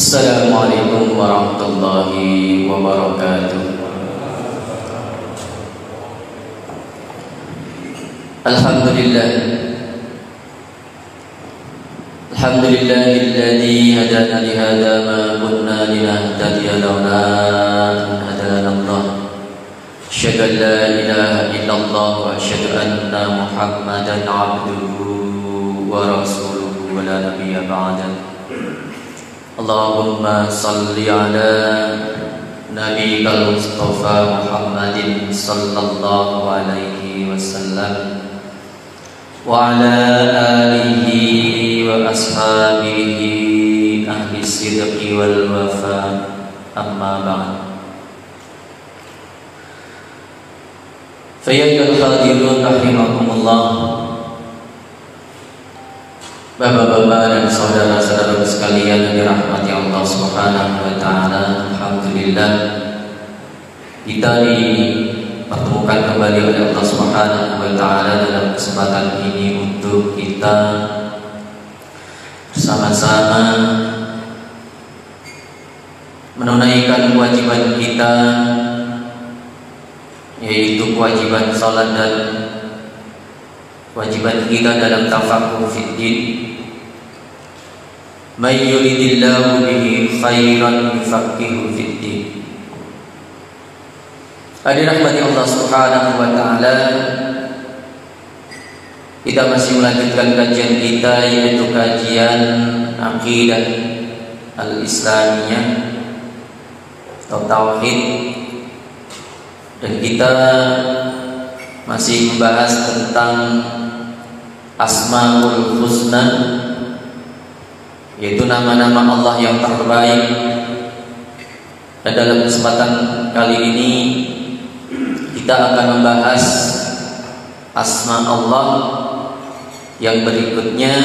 Assalamualaikum warahmatullahi wabarakatuh. Alhamdulillah, alhamdulillahilladzi hadana li hadza ma kunna linahtadiya laula an hadana Allah. Asyhadu an la ilaha illallah wa asyhadu anna Muhammadan abduhu wa rasuluhu wa la nabiyya ba'dahu. Allahumma salli ala nabiyyikal Mustafa Muhammadin sallallahu alaihi wasallam wa ala alihi wa ashabihi ahli sidqi wal wafa, amma ba'd. Fa ya ayyuhal hadirun rahimakumullah, Bapak-bapak dan saudara-saudara sekalian yang dirahmati Allah Subhanahu wa taala, alhamdulillah kita dipertemukan kembali oleh Allah Subhanahu wa taala dalam kesempatan ini untuk kita bersama-sama menunaikan kewajiban kita, yaitu kewajiban salat dan kewajiban kita dalam tafaqquh fid din. May yuridillahu bihi khairan yufaqihu fid din. Hadirin rahmati Allah Subhanahu wa taala, kita masih melanjutkan kajian kita, yaitu kajian akidah al-islamiyah atau tauhid, dan kita masih membahas tentang Asmaul Husna, yaitu nama-nama Allah yang terbaik. Dan dalam kesempatan kali ini kita akan membahas asma Allah yang berikutnya,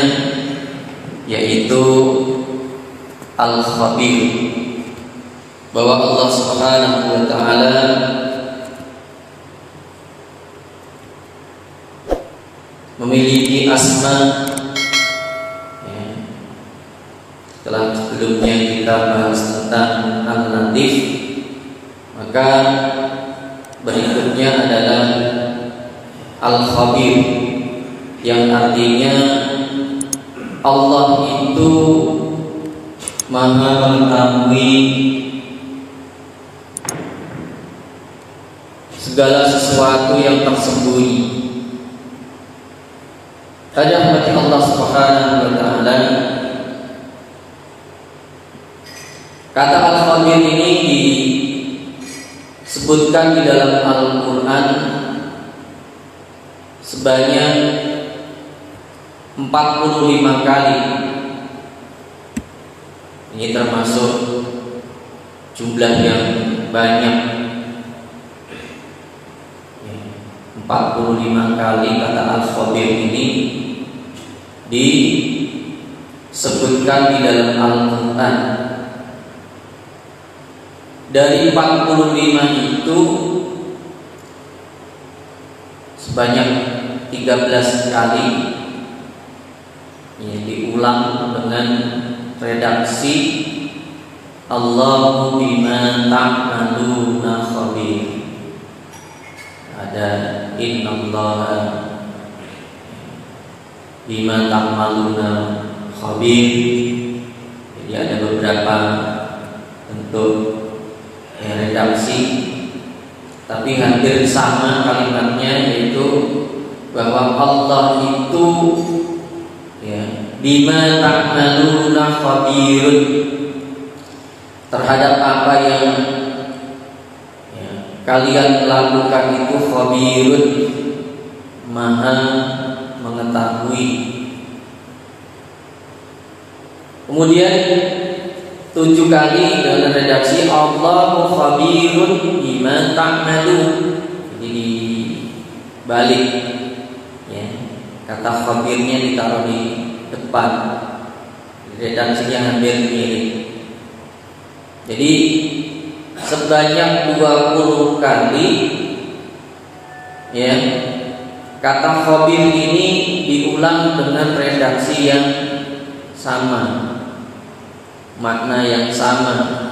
yaitu Al-Khabir, bahwa Allah Subhanahu wa taala memiliki asma. Setelah sebelumnya kita bahas tentang Al-Latif, maka berikutnya adalah Al-Khabir, yang artinya Allah itu Maha mengetahui segala sesuatu yang tersembunyi. Rahmati Allah Subhanahu wa taala, kata Al-Khabir ini disebutkan di dalam Al-Quran sebanyak 45 kali. Ini termasuk jumlah yang banyak. 45 kali kata Al-Khabir ini disebutkan di dalam Al-Quran. Dari 45 itu sebanyak 13 kali ini diulang dengan redaksi Allahu bima ta'maluna khabir. Ada innallaha bima ta'maluna khabir. Jadi ada beberapa bentuk redaksi, tapi hampir sama kalimatnya, yaitu bahwa Allah itu bima ta'maluna khabirun, terhadap apa yang kalian lakukan itu khabirun, Maha mengetahui. Kemudian 7 kali dengan redaksi Allahu khabirun bima ta'malun. Jadi dibalik, kata khabirnya ditaruh di depan, redaksinya hampir mirip. Jadi sebanyak 20 kali kata khabir ini diulang dengan redaksi yang sama. makna yang sama.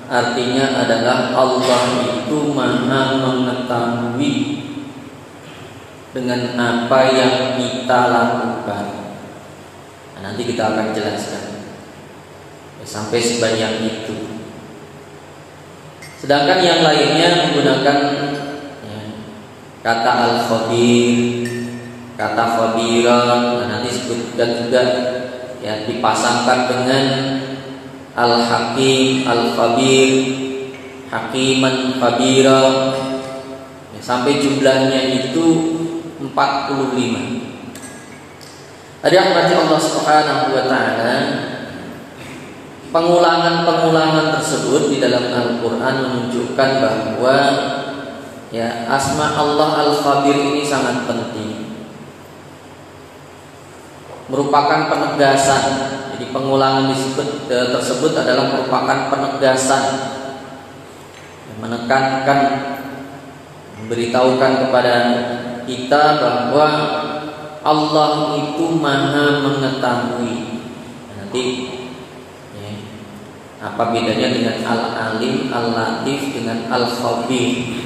Artinya adalah Allah itu Maha mengetahui dengan apa yang kita lakukan. Nah, nanti kita akan jelaskan sampai sebanyak itu. Sedangkan yang lainnya menggunakan kata al-khabir, kata khabiran. Nah, nanti disebutkan juga ya, dipasangkan dengan al-hakim, al-khabir, hakiman, khabira ya, sampai jumlahnya itu 45. Ada yang berarti Allah Subhanahu wa taala, pengulangan-pengulangan tersebut di dalam Al-Qur'an menunjukkan bahwa ya, asma Allah Al-Khabir ini sangat penting, merupakan penegasan. Jadi pengulangan tersebut adalah merupakan penegasan, menekankan, memberitahukan kepada kita bahwa Allah itu Maha mengetahui. Nanti ya, apa bedanya dengan Al-Alim, Al-Latif dengan Al-Khabir?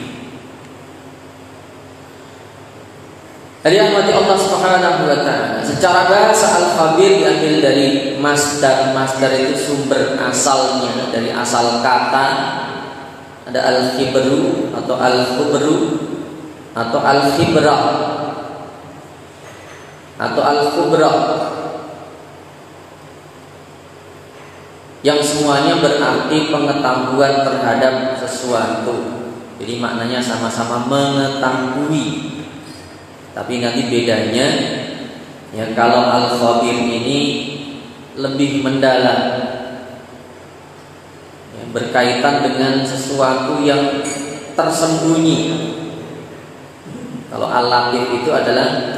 Jadi rahmati Allah Subhanahu wa taala. Secara bahasa al-khabir diambil dari masdar. Masdar itu sumber asalnya dari asal kata. Ada al-khibru atau al-khubru atau al-khibra atau al-khubra, yang semuanya berarti pengetahuan terhadap sesuatu. Jadi maknanya sama-sama mengetahui. Tapi nanti bedanya ya, kalau al-khabir ini lebih mendalam ya, berkaitan dengan sesuatu yang tersembunyi. Kalau al-latif itu adalah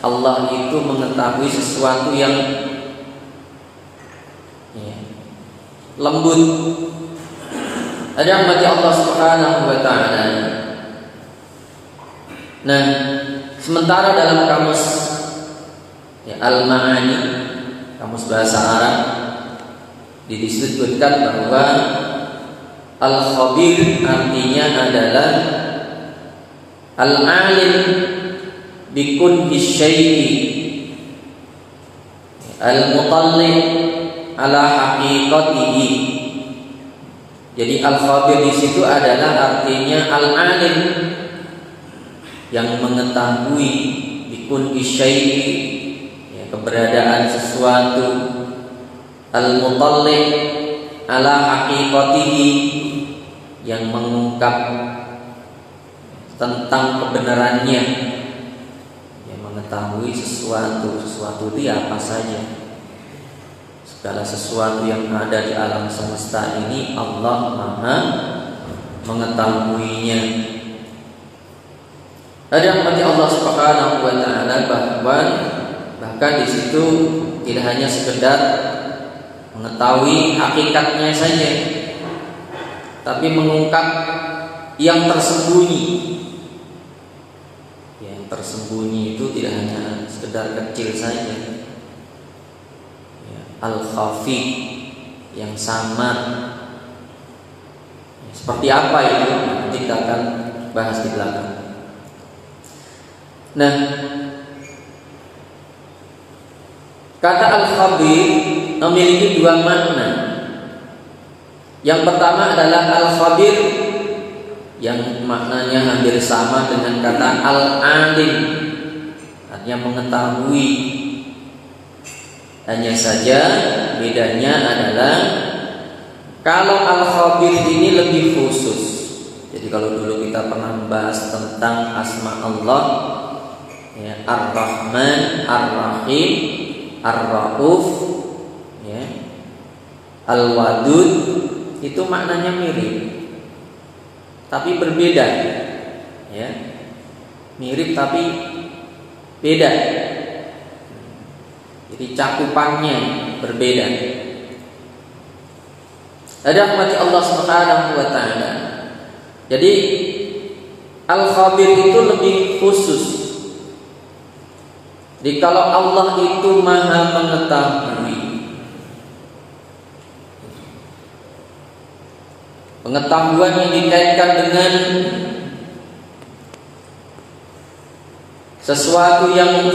Allah itu mengetahui sesuatu yang ya, lembut. Ada yang mati Allah Subhanahu wa taala. Nah, sementara dalam kamus ya, Al-Ma'ani, kamus bahasa Arab, disebutkan bahwa Al-Khabir artinya adalah Al-Alim bikulli syai'i, Al-Mutalli ala haqiqatihi. Jadi Al-Khabir di situ adalah artinya Al-Alim, yang mengetahui bikulli syai'i ya, keberadaan sesuatu, al-mutalli ala haqiqatihi, yang mengungkap tentang kebenarannya, yang mengetahui sesuatu itu ya apa saja. Segala sesuatu yang ada di alam semesta ini Allah Maha mengetahuinya. Ada yang mati Allah Subhanahu wa taala bahwa bahkan di situ tidak hanya sekedar mengetahui hakikatnya saja, tapi mengungkap yang tersembunyi. Yang tersembunyi itu tidak hanya sekedar kecil saja. Ya, al-khafi, yang samar. Seperti apa itu? Nanti kita akan bahas di belakang. Nah, kata al-khabir memiliki dua makna. Yang pertama adalah al-khabir yang maknanya hampir sama dengan kata al-alim, artinya mengetahui. Hanya saja bedanya adalah kalau al-khabir ini lebih khusus. Jadi kalau dulu kita pernah membahas tentang asma Allah ya, Ar-Rahman, Ar-Rahim, Ar-Rauf ya, Al-Wadud, itu maknanya mirip tapi berbeda ya. Mirip tapi beda. Jadi cakupannya berbeda. Ada rahmat Allah Subhanahu wa taala. Jadi Al-Khabir itu lebih khusus. Jadi kalau Allah itu Maha mengetahui, Pengetahuan yang dikaitkan dengan sesuatu yang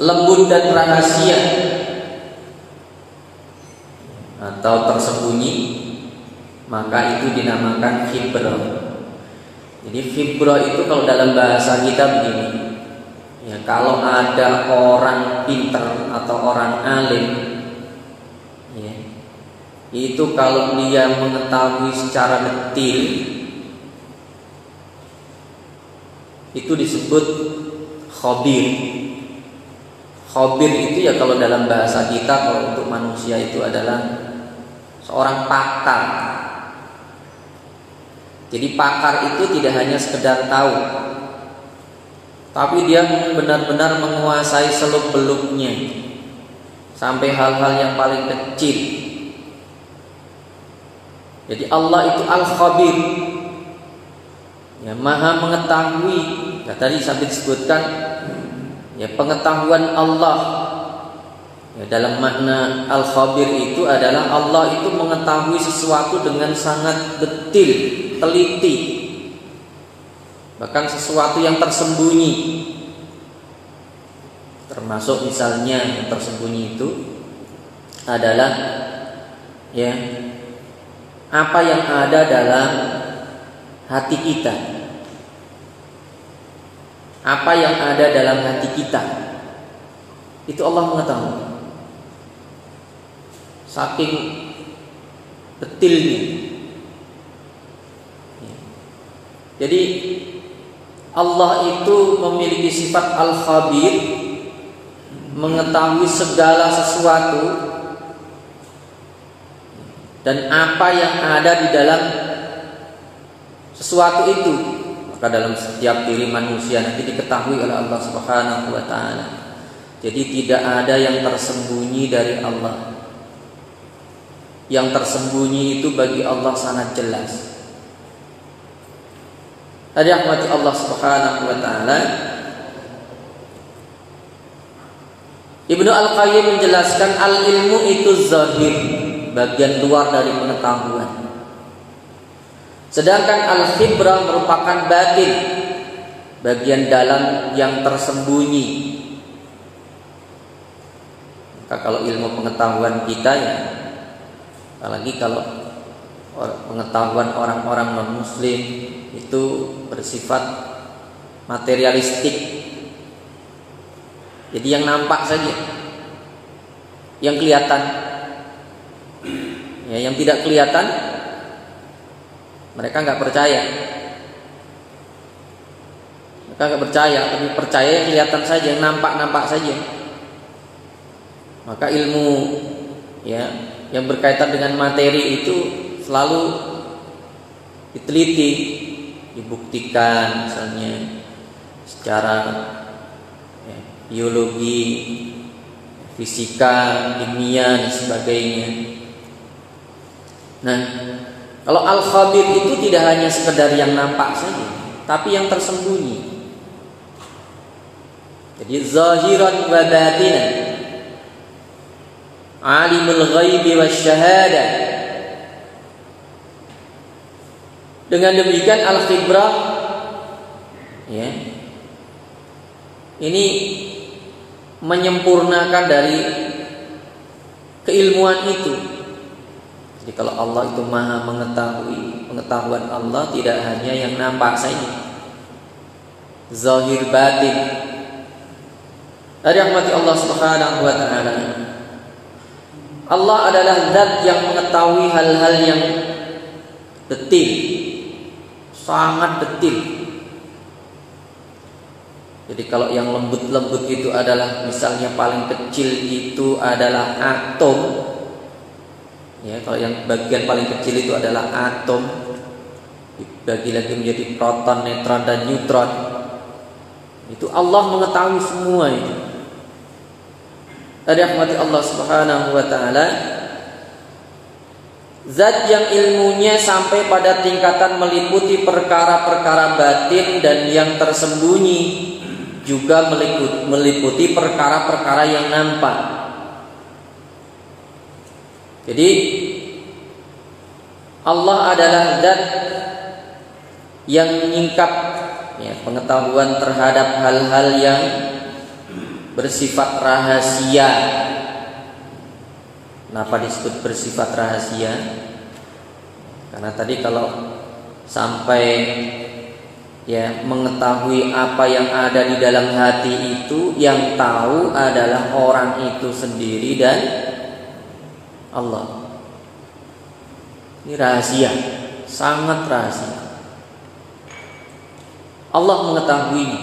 lembut dan rahasia atau tersembunyi, maka itu dinamakan khibra. Jadi khibra itu kalau dalam bahasa kita begini, ya, kalau ada orang pintar atau orang alim, ya, itu kalau dia mengetahui secara detil, itu disebut khabir. Khabir itu ya kalau dalam bahasa kita, kalau untuk manusia itu adalah seorang pakar. Jadi pakar itu tidak hanya sekedar tahu, tapi dia benar-benar menguasai seluk-beluknya sampai hal-hal yang paling kecil. Jadi Allah itu Al-Khabir, ya, Maha mengetahui. Ya, tadi sampai disebutkan, ya, pengetahuan Allah, ya, dalam makna Al-Khabir itu adalah Allah itu mengetahui sesuatu dengan sangat detil, teliti, bahkan sesuatu yang tersembunyi. Termasuk misalnya yang tersembunyi itu adalah, ya, apa yang ada dalam hati kita. Apa yang ada dalam hati kita itu Allah mengetahui, saking detilnya. Jadi Allah itu memiliki sifat Al-Khabir, mengetahui segala sesuatu dan apa yang ada di dalam sesuatu itu. Maka dalam setiap diri manusia nanti diketahui oleh Allah Subhanahu wa ta'ala. Jadi tidak ada yang tersembunyi dari Allah. Yang tersembunyi itu bagi Allah sangat jelas. Hadirin rahmati Allah Subhanahu wa ta'ala, Ibnu Al-Qayyim menjelaskan al-ilmu itu zahir, bagian luar dari pengetahuan. Sedangkan al-khibrah merupakan batin, bagian dalam yang tersembunyi. Maka kalau ilmu pengetahuan kita, ya, apalagi kalau pengetahuan orang-orang non-muslim itu bersifat materialistik. Jadi yang nampak saja, yang kelihatan, ya, yang tidak kelihatan mereka nggak percaya. Mereka nggak percaya, tapi percaya yang kelihatan saja, yang nampak saja. Maka ilmu, ya, yang berkaitan dengan materi itu selalu diteliti, dibuktikan, misalnya secara, ya, biologi, fisika, kimia, dan sebagainya. Nah, kalau Al-Khabir itu tidak hanya sekedar yang nampak saja, tapi yang tersembunyi. Jadi zahiran wa batinan, alimul ghaibi wasyahadah. Dengan demikian Al-Khibrah, ya, ini menyempurnakan dari keilmuan itu. Jadi kalau Allah itu Maha mengetahui, pengetahuan Allah tidak hanya yang nampak saja, zahir batin. Dari rahmati Allah Subhanahu wa ta'ala, Allah adalah zat yang mengetahui hal-hal yang detil, sangat detil. Jadi kalau yang lembut-lembut itu adalah, misalnya paling kecil itu adalah atom. Ya, kalau yang bagian paling kecil itu adalah atom, dibagi lagi menjadi proton, neutron, dan neutron. Itu Allah mengetahui semua itu. Dari rahmati Allah Subhanahu wa ta'ala, zat yang ilmunya sampai pada tingkatan meliputi perkara-perkara batin dan yang tersembunyi, juga meliputi perkara-perkara yang nampak. Jadi Allah adalah zat yang menyingkap pengetahuan terhadap hal-hal yang bersifat rahasia. Kenapa disebut bersifat rahasia? Karena tadi kalau sampai mengetahui apa yang ada di dalam hati itu, yang tahu adalah orang itu sendiri dan Allah. Ini rahasia, sangat rahasia. Allah mengetahuinya.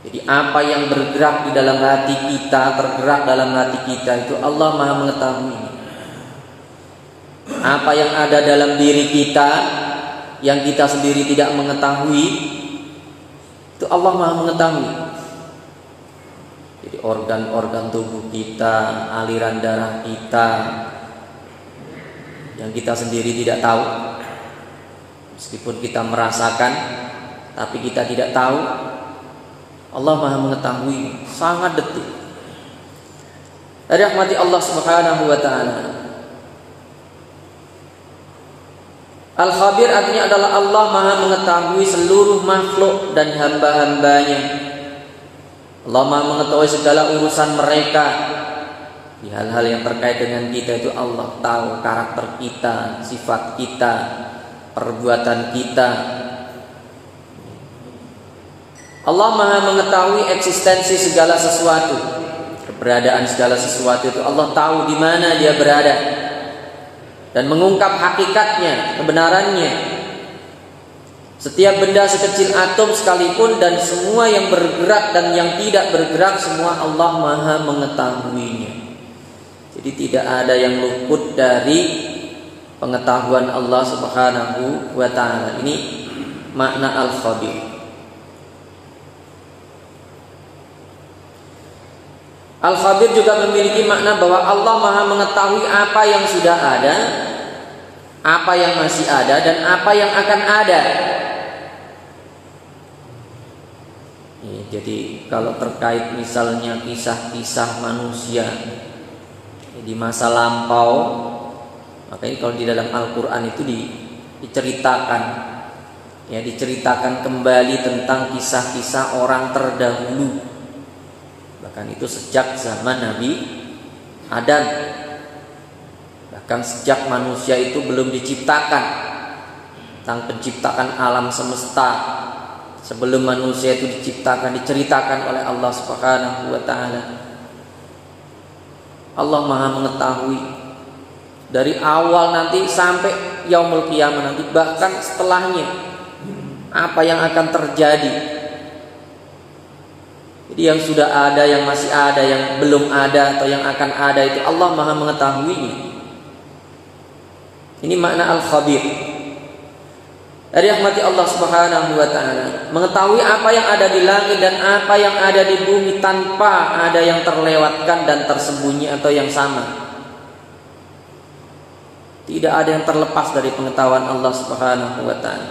Jadi apa yang bergerak di dalam hati kita, tergerak dalam hati kita itu Allah Maha mengetahuinya. Apa yang ada dalam diri kita yang kita sendiri tidak mengetahui, itu Allah Maha mengetahui. Jadi organ-organ tubuh kita, aliran darah kita yang kita sendiri tidak tahu, meskipun kita merasakan tapi kita tidak tahu, Allah Maha mengetahui, sangat detil. Rahmati Allah Subhanahu wa taala. Al-Khabir artinya adalah Allah Maha mengetahui seluruh makhluk dan hamba-hambanya. Allah Maha mengetahui segala urusan mereka. Di hal-hal yang terkait dengan kita itu Allah tahu karakter kita, sifat kita, perbuatan kita. Allah Maha mengetahui eksistensi segala sesuatu, keberadaan segala sesuatu itu Allah tahu di mana dia berada dan mengungkap hakikatnya, kebenarannya. Setiap benda sekecil atom sekalipun dan semua yang bergerak dan yang tidak bergerak, semua Allah Maha mengetahuinya. Jadi tidak ada yang luput dari pengetahuan Allah Subhanahu wa taala. Ini makna Al-Khabir. Al-Khabir juga memiliki makna bahwa Allah Maha mengetahui apa yang sudah ada, apa yang masih ada, dan apa yang akan ada. Jadi kalau terkait misalnya kisah-kisah manusia di masa lampau, makanya kalau di dalam Al-Quran itu diceritakan, diceritakan kembali tentang kisah-kisah orang terdahulu. Bahkan itu sejak zaman Nabi Adam, bahkan sejak manusia itu belum diciptakan, tentang penciptaan alam semesta sebelum manusia itu diciptakan, diceritakan oleh Allah Subhanahu wa taala. Allah Maha mengetahui dari awal nanti sampai yaumul qiyamah nanti, bahkan setelahnya apa yang akan terjadi. Jadi yang sudah ada, yang masih ada, yang belum ada atau yang akan ada itu Allah Maha mengetahuinya. Ini makna Al-Khabir. Dari rahmati Allah Subhanahu wa taala, mengetahui apa yang ada di langit dan apa yang ada di bumi tanpa ada yang terlewatkan dan tersembunyi atau yang sama. Tidak ada yang terlepas dari pengetahuan Allah Subhanahu wa taala.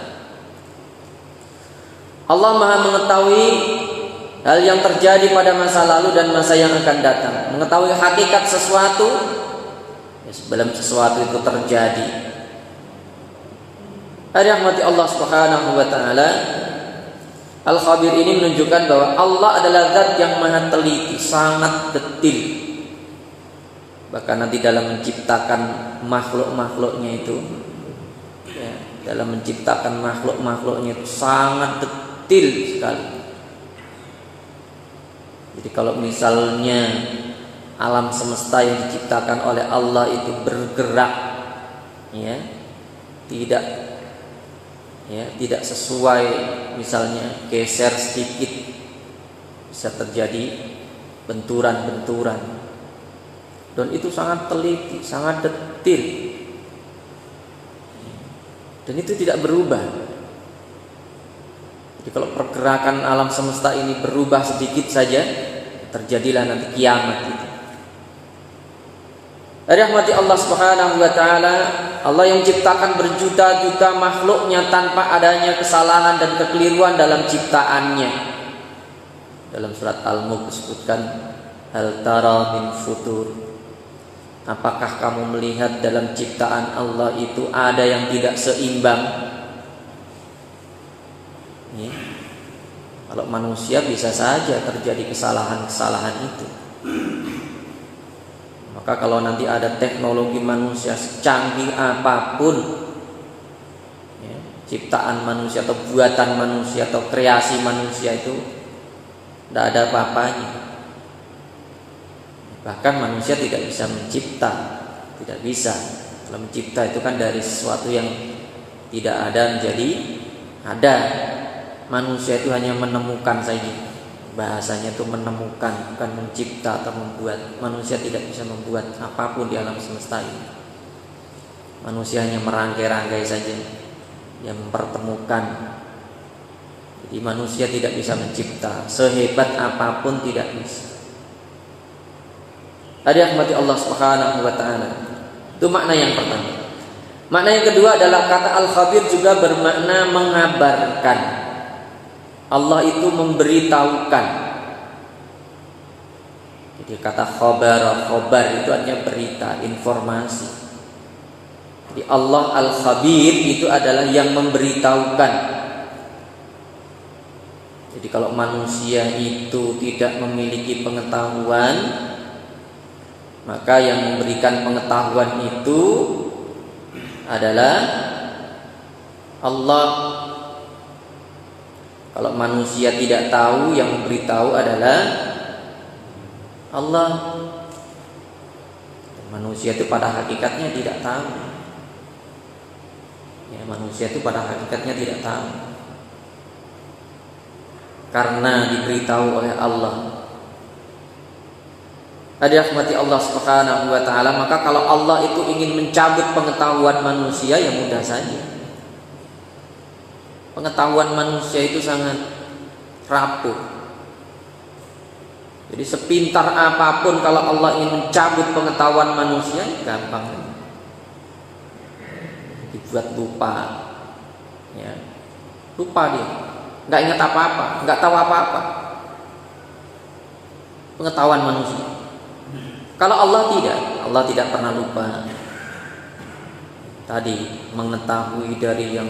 Allah Maha mengetahui hal yang terjadi pada masa lalu dan masa yang akan datang, mengetahui hakikat sesuatu sebelum sesuatu itu terjadi. Rahmati Allah Subhanahu wa taala, Al-Khabir ini menunjukkan bahwa Allah adalah zat yang maha teliti, sangat detil. Bahkan nanti dalam menciptakan makhluk-makhluknya itu, dalam menciptakan makhluk-makhluknya itu sangat detil sekali. Jadi kalau misalnya alam semesta yang diciptakan oleh Allah itu bergerak, tidak sesuai, misalnya geser sedikit bisa terjadi benturan-benturan, dan itu sangat teliti, sangat detil, dan itu tidak berubah. Jadi kalau pergerakan alam semesta ini berubah sedikit saja, terjadilah nanti kiamat itu. Rahmati Allah Subhanahu wa taala, Allah yang menciptakan berjuta-juta makhluknya tanpa adanya kesalahan dan kekeliruan dalam ciptaannya. Dalam surat Al-Mulk disebutkan hal tara min futur. Apakah kamu melihat dalam ciptaan Allah itu ada yang tidak seimbang? Ya. Kalau manusia bisa saja terjadi kesalahan-kesalahan itu. Maka kalau nanti ada teknologi manusia secanggih apapun, ya, ciptaan manusia atau buatan manusia atau kreasi manusia itu tidak ada apa-apanya. Bahkan manusia tidak bisa mencipta, tidak bisa. Kalau mencipta itu kan dari sesuatu yang tidak ada menjadi ada. Manusia itu hanya menemukan saja. Bahasanya itu menemukan, bukan mencipta atau membuat. Manusia tidak bisa membuat apapun di alam semesta ini. Manusia hanya merangkai-rangkai saja, yang mempertemukan. Jadi manusia tidak bisa mencipta, sehebat apapun tidak bisa. Tadi rahmati Allah Subhanahu wa taala. Itu makna yang pertama. Makna yang kedua adalah kata al-khabir juga bermakna mengabarkan. Allah itu memberitahukan. Jadi kata khobar itu artinya berita, informasi. Jadi Allah al-khabir itu adalah yang memberitahukan. Jadi kalau manusia itu tidak memiliki pengetahuan, maka yang memberikan pengetahuan itu adalah Allah. Kalau manusia tidak tahu, yang memberitahu adalah Allah. Manusia itu pada hakikatnya tidak tahu. Ya, manusia itu pada hakikatnya tidak tahu. Karena diberitahu oleh Allah. Tadi rahmati Allah Subhanahu wa taala, maka kalau Allah itu ingin mencabut pengetahuan manusia, ya mudah saja. Pengetahuan manusia itu sangat rapuh. Jadi sepintar apapun kalau Allah ingin mencabut pengetahuan manusia, gampang. Dibuat lupa. Ya. Lupa dia. Enggak ingat apa-apa, enggak tahu apa-apa. Pengetahuan manusia. Kalau Allah tidak pernah lupa. Tadi mengetahui dari yang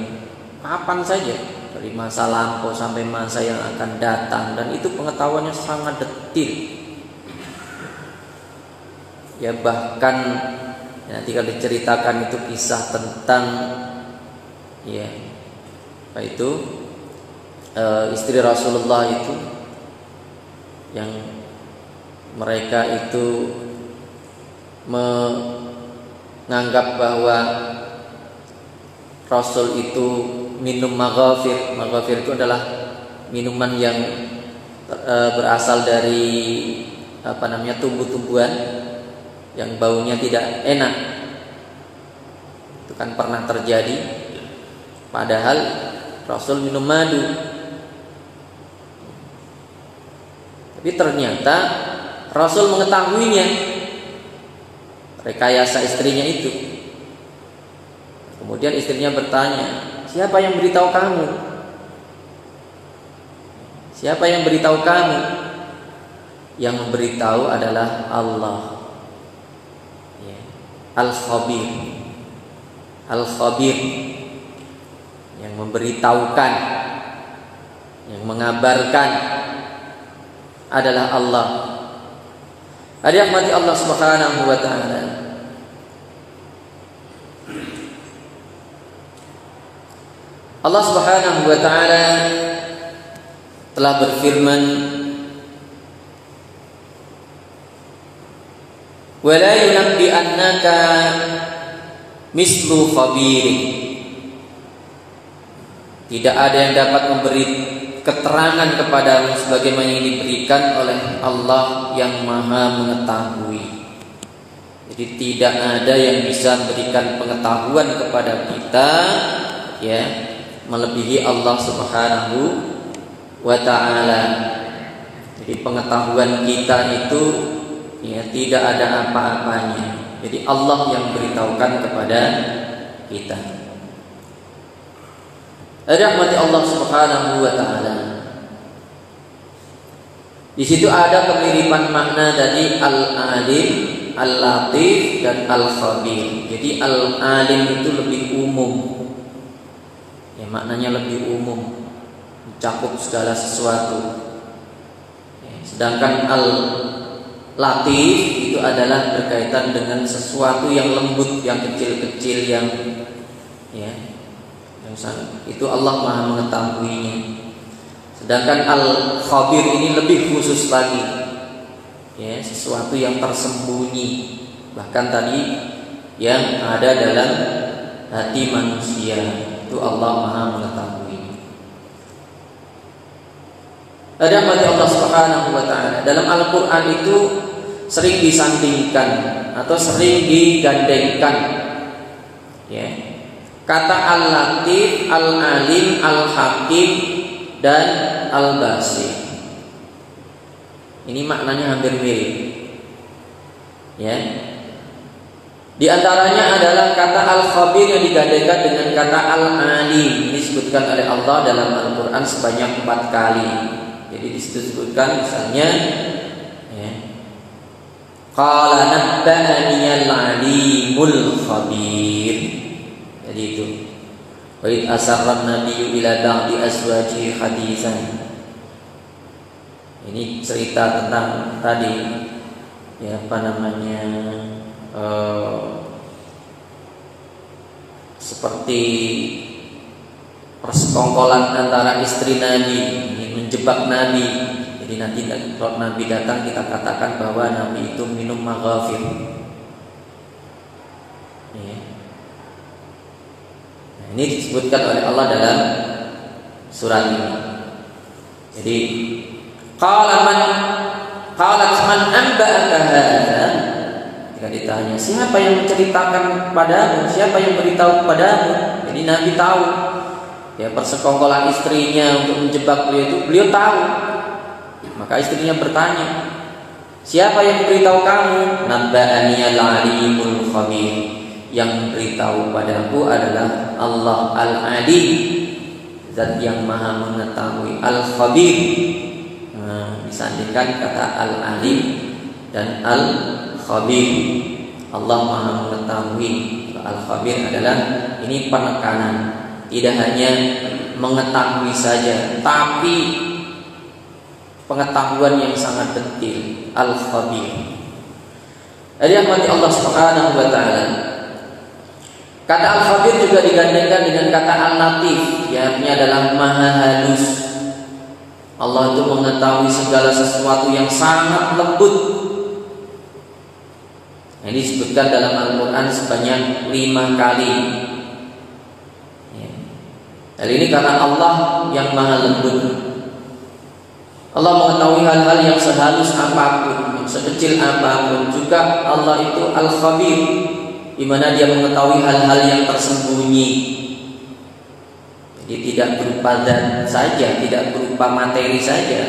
kapan saja, dari masa lampau sampai masa yang akan datang, dan itu pengetahuannya sangat detil. Ya bahkan nanti kalau diceritakan itu kisah tentang ya apa itu istri Rasulullah itu yang mereka itu menganggap bahwa Rasul itu minum maghafir. Maghafir itu adalah minuman yang berasal dari tumbuh-tumbuhan yang baunya tidak enak. Itu kan pernah terjadi. Padahal Rasul minum madu. Tapi ternyata Rasul mengetahuinya. Rekayasa istrinya itu. Kemudian istrinya bertanya, siapa yang beritahu kamu? Siapa yang beritahu kamu? Yang memberitahu adalah Allah. Ya. Al-Khabir. Al-Khabir yang memberitahukan, yang mengabarkan adalah Allah. Rahmati Allah Subhanahu wa taala. Allah Subhanahu wa taala telah berfirman, "Wa la yunabbi'annaka mislu khabir." Tidak ada yang dapat memberi keterangan kepadamu sebagaimana yang diberikan oleh Allah yang Maha mengetahui. Jadi tidak ada yang bisa memberikan pengetahuan kepada kita ya melebihi Allah Subhanahu wa taala. Jadi pengetahuan kita itu ya tidak ada apa-apanya. Jadi Allah yang beritahukan kepada kita. Rahmati Allah Subhanahu wa taala. Di situ ada kemiripan makna dari al-alim Al-Latif dan Al-Khabir. Jadi Al-Alim itu lebih umum, ya, maknanya lebih umum, mencakup segala sesuatu. Ya, sedangkan Al-Latif itu adalah berkaitan dengan sesuatu yang lembut, yang kecil-kecil, yang ya, yang itu Allah Maha mengetahuinya. Sedangkan Al-Khabir ini lebih khusus lagi, ya, sesuatu yang tersembunyi, bahkan tadi yang ada dalam hati manusia itu Allah Maha mengetahui. Ada mati Allah Subhanahu wa taala dalam Al-Qur'an itu sering disandingkan atau sering digandengkan, ya, kata Al-Latif, Al-Alim, Al-Hakim dan Al-Basir. Ini maknanya hampir mirip, ya. Di antaranya adalah kata Al-Khabir yang digandengkan dengan kata Al-Alim. Ini disebutkan oleh Allah dalam Al-Quran sebanyak 4 kali. Jadi disebutkan misalnya, ya, qala nabba'ani al-alimul khabir. Jadi itu. Wa id asarra an-nabiyyu ila ba'di azwajihi haditsan. Ini cerita tentang tadi, ya, apa namanya, seperti persekongkolan antara istri Nabi, ini menjebak Nabi. Jadi nanti kalau Nabi datang kita katakan bahwa Nabi itu minum maghafir, ya. Nah, ini disebutkan oleh Allah dalam surat ini. Jadi qalat man anba'aka hadza. Jika ditanya, siapa yang menceritakan padamu, siapa yang beritahu padamu? Jadi Nabi tahu, ya, persekongkolan istrinya untuk menjebak beliau itu beliau tahu. Maka istrinya bertanya, siapa yang beritahu kamu? Nabba'ani al-alimul khabir. Yang beritahu padaku adalah Allah Al-Alim, zat yang maha mengetahui. Al-Khabir, disandingkan kata Al-Alim dan Al-Khabir. Allah maha mengetahui. Al-Khabir adalah, ini penekanan, tidak hanya mengetahui saja, tapi pengetahuan yang sangat detail. Al-Khabir. Jadi rahmati Allah Subhanahu wa taala. Kata Al-Khabir juga digandengkan dengan kata Al-Latif, yang artinya adalah maha halus. Allah itu mengetahui segala sesuatu yang sangat lembut. Ini disebutkan dalam Al-Quran sebanyak 5 kali. Hal ini karena Allah yang maha lembut. Allah mengetahui hal-hal yang sehalus apapun, yang sekecil apapun. Juga Allah itu Al-Khabir, di mana Dia mengetahui hal-hal yang tersembunyi. Jadi tidak berupa zat saja, tidak berupa materi saja,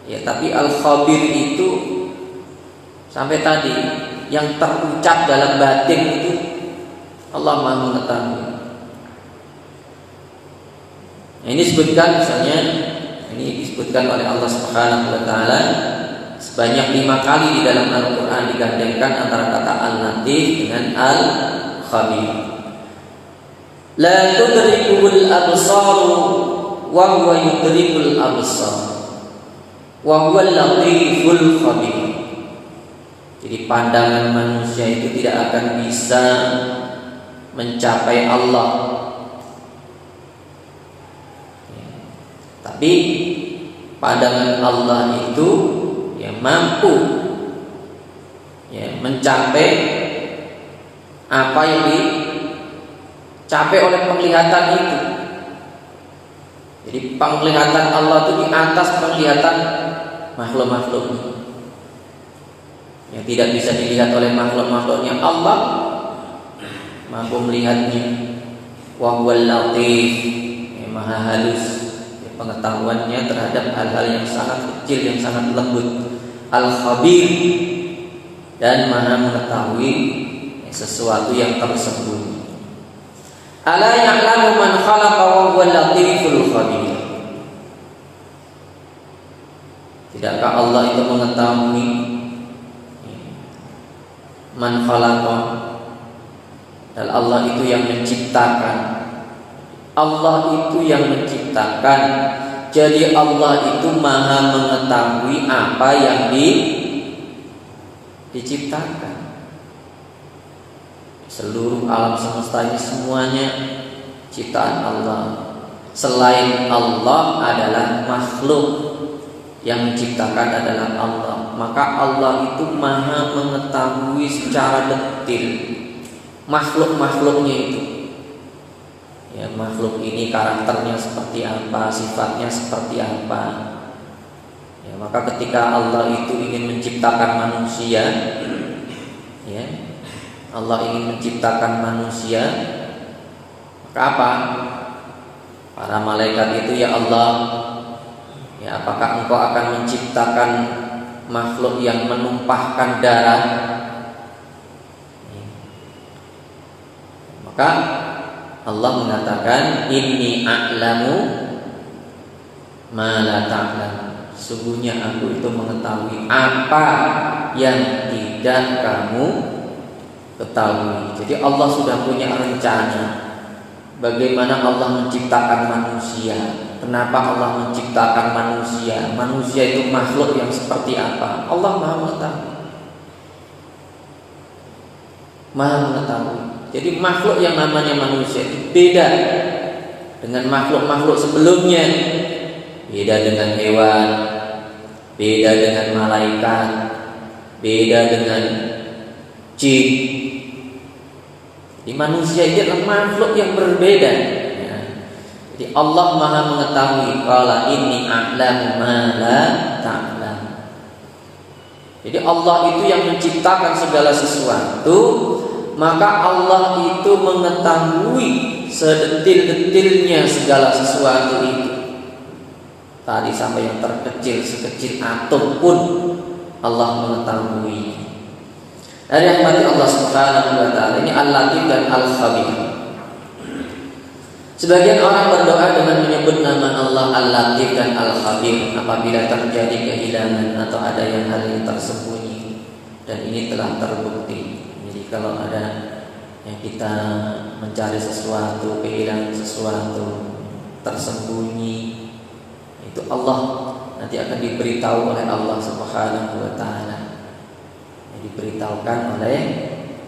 ya, tapi Al-Khabir itu sampai tadi yang terucap dalam batin itu Allah maha mengetahui. Nah, ini disebutkan misalnya, ini disebutkan oleh Allah Subhanahu wa taala sebanyak 5 kali di dalam Al-Quran, digandengkan antara kata Al-Latif dengan Al-Khabir. La tudrikul absar wa huwa yudrikul absar wa huwa al-latiful khabir. Jadi pandangan manusia itu tidak akan bisa mencapai Allah, tapi pandangan Allah itu yang mampu, ya, mencapai apa yang dicapai oleh penglihatan itu. Jadi penglihatan Allah itu di atas penglihatan makhluk-makhluknya, yang tidak bisa dilihat oleh makhluk-makhluknya. Allah mampu melihatnya. Wa huwal latif, yang maha halus, pengetahuannya terhadap hal-hal yang sangat kecil, yang sangat lembut. Al-Khabir, dan maha mengetahui sesuatu yang tersembunyi. Ala ya'lamu man khalaqa wa huwal latiful khabir. Tidakkah Allah itu mengetahui Man khalaqa, dan Allah itu yang menciptakan. Allah itu yang menciptakan. Jadi Allah itu maha mengetahui apa yang diciptakan. Seluruh alam semesta ini semuanya ciptaan Allah. Selain Allah adalah makhluk, yang menciptakan adalah Allah. Maka Allah itu maha mengetahui secara detil makhluk-makhluknya itu. Ya, makhluk ini karakternya seperti apa, sifatnya seperti apa. Ya, maka ketika Allah itu ingin menciptakan manusia, ya, Allah ingin menciptakan manusia, maka apa? Para malaikat itu, ya Allah, ya apakah Engkau akan menciptakan makhluk yang menumpahkan darah? Maka Allah mengatakan, inni a'lamu ma la ta'lam. Sungguhnya aku itu mengetahui apa yang tidak kamu ketahui. Jadi Allah sudah punya rencana bagaimana Allah menciptakan manusia. Kenapa Allah menciptakan manusia? Manusia itu makhluk yang seperti apa? Allah Maha mengetahui. Maha mengetahui. Jadi makhluk yang namanya manusia itu beda dengan makhluk-makhluk sebelumnya. Beda dengan hewan, beda dengan malaikat, beda dengan jin. Di manusia itu adalah makhluk yang berbeda. Ya. Jadi Allah Maha mengetahui. Qala inni a'lamu ma la ta'lam. Jadi Allah itu yang menciptakan segala sesuatu. Maka Allah itu mengetahui sedetil-detilnya segala sesuatu itu. Tadi sampai yang terkecil, sekecil atom pun Allah mengetahui. Dari rahmat Allah Subhanahu wa taala, ini Al-Latif dan Al-Khabir. Sebagian orang berdoa dengan menyebut nama Allah Al-Latif dan Al-Khabir apabila terjadi kehilangan atau ada yang hal yang tersembunyi, dan ini telah terbukti. Jadi kalau ada yang kita mencari sesuatu, kehilangan sesuatu, tersembunyi, itu Allah nanti akan diberitahu oleh Allah Subhanahu wa taala. Diberitahukan oleh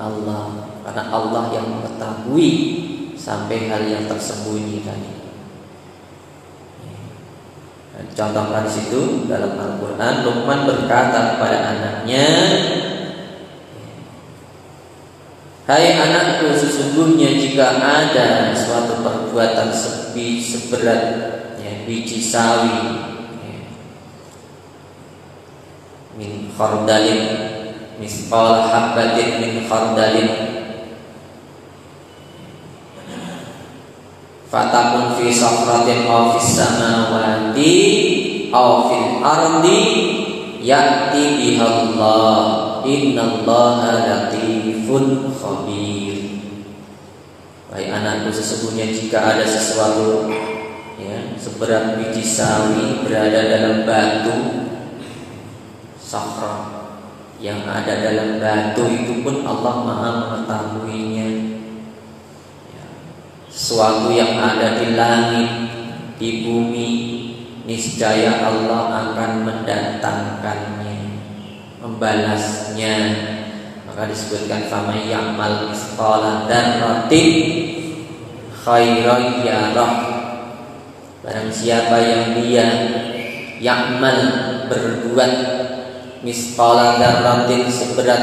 Allah, karena Allah yang mengetahui sampai hal yang tersembunyi tadi. Contohkan di situ dalam Al-Quran, Luqman berkata kepada anaknya, hai anakku, sesungguhnya jika ada suatu perbuatan seberat biji sawi, min khardalin, misqal habbatin min khardalin, fatakun fi sakratin aw fis samawati aw fil ardi ya'ti bihallah innallaha latifun khabir. Wahai anakku, sesungguhnya jika ada sesuatu seberat biji sawi berada dalam batu sakra, yang ada dalam batu itu pun Allah Maha mengetahuinya. Sesuatu yang ada di langit, di bumi, niscaya Allah akan mendatangkannya, membalasnya. Maka disebutkan faman ya'mal misqala dzarratin khairan yarah. Barang siapa yang dia ya'mal, berbuat, misqala dzarratin, seberat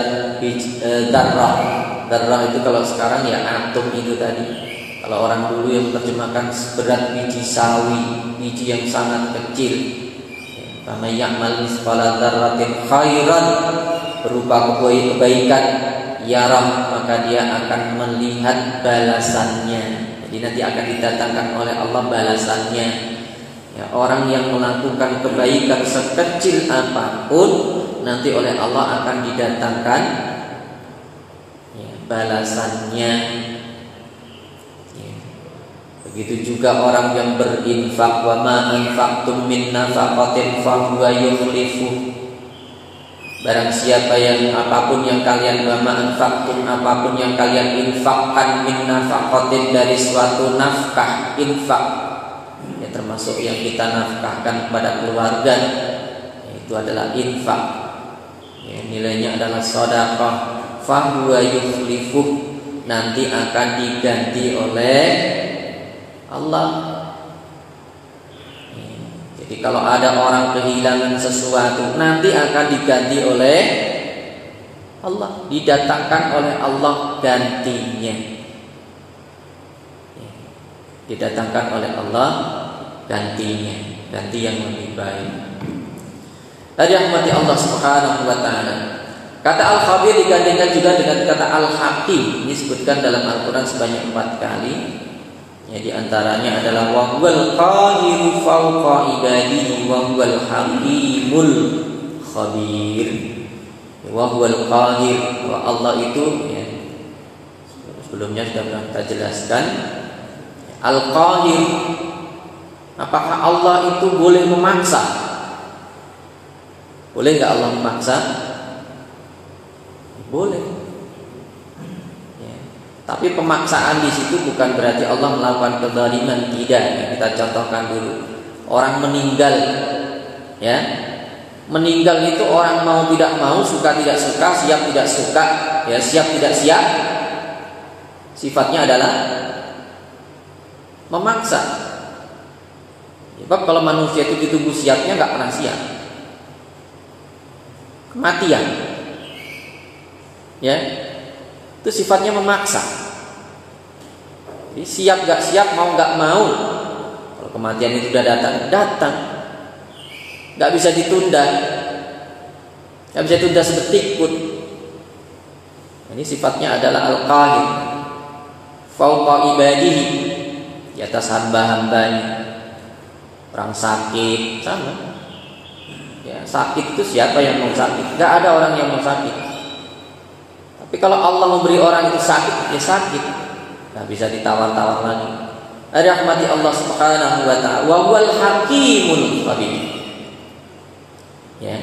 dzarrah. Dzarrah itu kalau sekarang ya atom itu tadi. Kalau orang dulu yang terjemahkan seberat biji sawi, biji yang sangat kecil. Faman ya'mal misqala dzarratin khairan, berupa kebaikan, yarah, maka dia akan melihat balasannya. Jadi nanti akan didatangkan oleh Allah balasannya. Ya, orang yang melakukan kebaikan sekecil apapun, nanti oleh Allah akan didatangkan balasannya. Begitu juga orang yang berinfak, wa ma anfaqtum min nafaqatin fa huwa yukhlifu. Barang siapa yang apapun yang kalian anfaqtum, apapun yang kalian infakkan min nafaqatin, dari suatu nafkah, infak ya, termasuk yang kita nafkahkan kepada keluarga, itu adalah infak ya, nilainya adalah sedekah, fahuwa yukhlifuh, nanti akan diganti oleh Allah. Jadi kalau ada orang kehilangan sesuatu, nanti akan diganti oleh Allah, didatangkan oleh Allah gantinya. Didatangkan oleh Allah gantinya, ganti yang lebih baik. Tadi rahmati Allah Subhanahu wa taala. Kata Al-Khabir digantikan juga dengan kata Al-Hakim. Ini disebutkan dalam Al-Qur'an sebanyak 4 kali. Ya, di antaranya adalah wa huwal qahiru fawqa ibadihi wa huwal hakimul khabir. Wa huwal qahir, wa Allah itu ya, sebelumnya sudah pernah kita jelaskan. Al-Qahir, apakah Allah itu boleh memaksa? Boleh enggak Allah memaksa? Boleh. Tapi pemaksaan di situ bukan berarti Allah melakukan kezaliman, tidak. Ya, kita contohkan dulu. Orang meninggal, ya, meninggal itu orang mau tidak mau, suka tidak suka, siap tidak suka, ya, siap tidak siap. Sifatnya adalah memaksa. Sebab kalau manusia itu ditunggu siapnya nggak pernah siap. Kematian, ya. Itu sifatnya memaksa. Jadi siap gak siap, mau gak mau. Kalau kematian itu sudah datang, gak bisa ditunda, gak bisa ditunda sedetik pun. Ini sifatnya adalah Al-Qahir fauqa ibadihi, di atas hamba-hambanya. Orang sakit sama, ya, sakit itu siapa yang mau sakit? Gak ada orang yang mau sakit. Tapi kalau Allah memberi orang itu sakit, dia sakit, nggak bisa ditawar-tawar lagi. Rahmati Allah Subhanahu wa ta'ala. Wa huwal hakimul khabir. Ya.